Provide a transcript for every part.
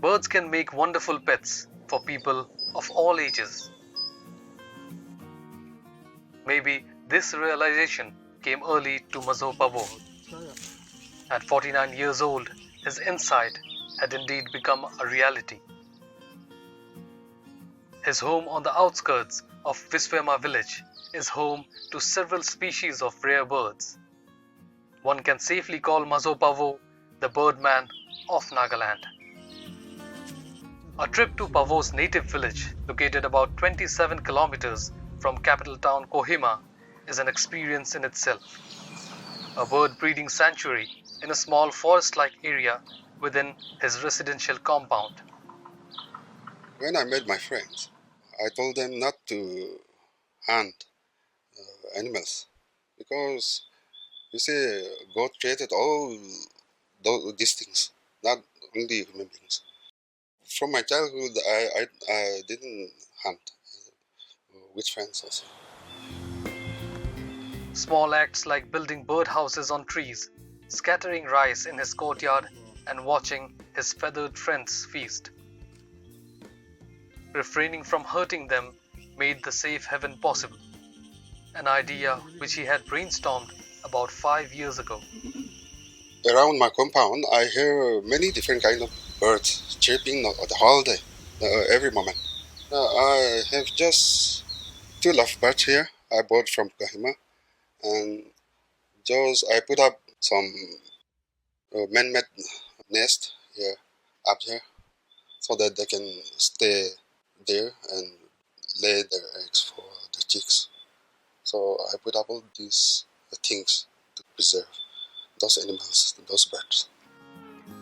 birds can make wonderful pets for people of all ages. Maybe this realization came early to Mazho Pavo. At 49 years old, his insight had indeed become a reality. His home on the outskirts of Viswema village is home to several species of rare birds. One can safely call Mazho Pavo the birdman of Nagaland. A trip to Pavo's native village, located about 27 kilometers from capital town Kohima, is an experience in itself. A bird breeding sanctuary in a small forest-like area within his residential compound. When I met my friends, I told them not to hunt animals because you see, God created all these things, not only human beings. From my childhood, I didn't hunt with friends also. Small acts like building birdhouses on trees, scattering rice in his courtyard, and watching his feathered friends feast. Refraining from hurting them made the safe haven possible, an idea which he had brainstormed about 5 years ago. Around my compound, I hear many different kinds of birds chirping the whole day, every moment. I have just 2 lovebirds here I bought from Kohima, and just I put up some man-made nest here, up here, so that they can stay there and lay their eggs for the chicks. So I put up all these things to preserve those animals, those birds.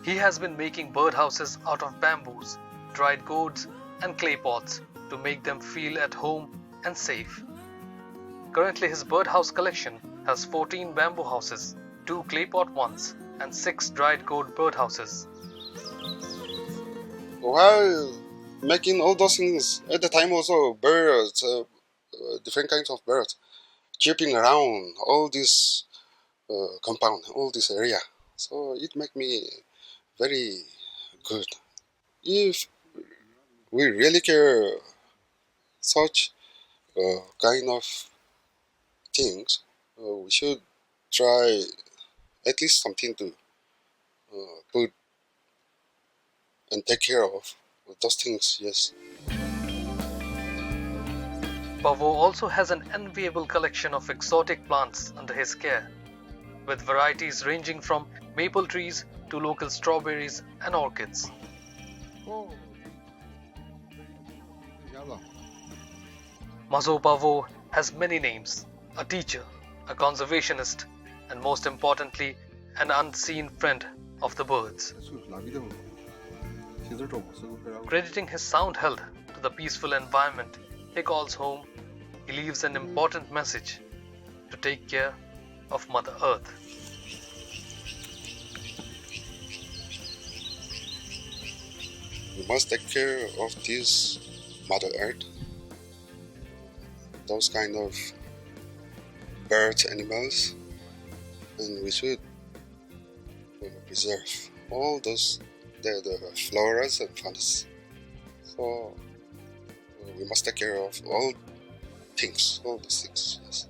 He has been making birdhouses out of bamboos, dried gourds, and clay pots to make them feel at home and safe. Currently, his birdhouse collection has 14 bamboo houses, 2 clay pot ones, and 6 dried gourd birdhouses. While making all those things, at the time also birds, different kinds of birds, chirping around all this compound, all this area. So it make me very good. If we really care such kind of things, we should try at least something to put and take care of those things, yes. Pavo also has an enviable collection of exotic plants under his care, with varieties ranging from maple trees to local strawberries and orchids. Mazho Pavo has many names: a teacher, a conservationist, and most importantly, an unseen friend of the birds. Crediting his sound health to the peaceful environment he calls home, he leaves an important message to take care of Mother Earth. We must take care of this Mother Earth, those kind of birds, animals, and we should preserve all those the floras and faunas. So we must take care of all things, all these things. Yes.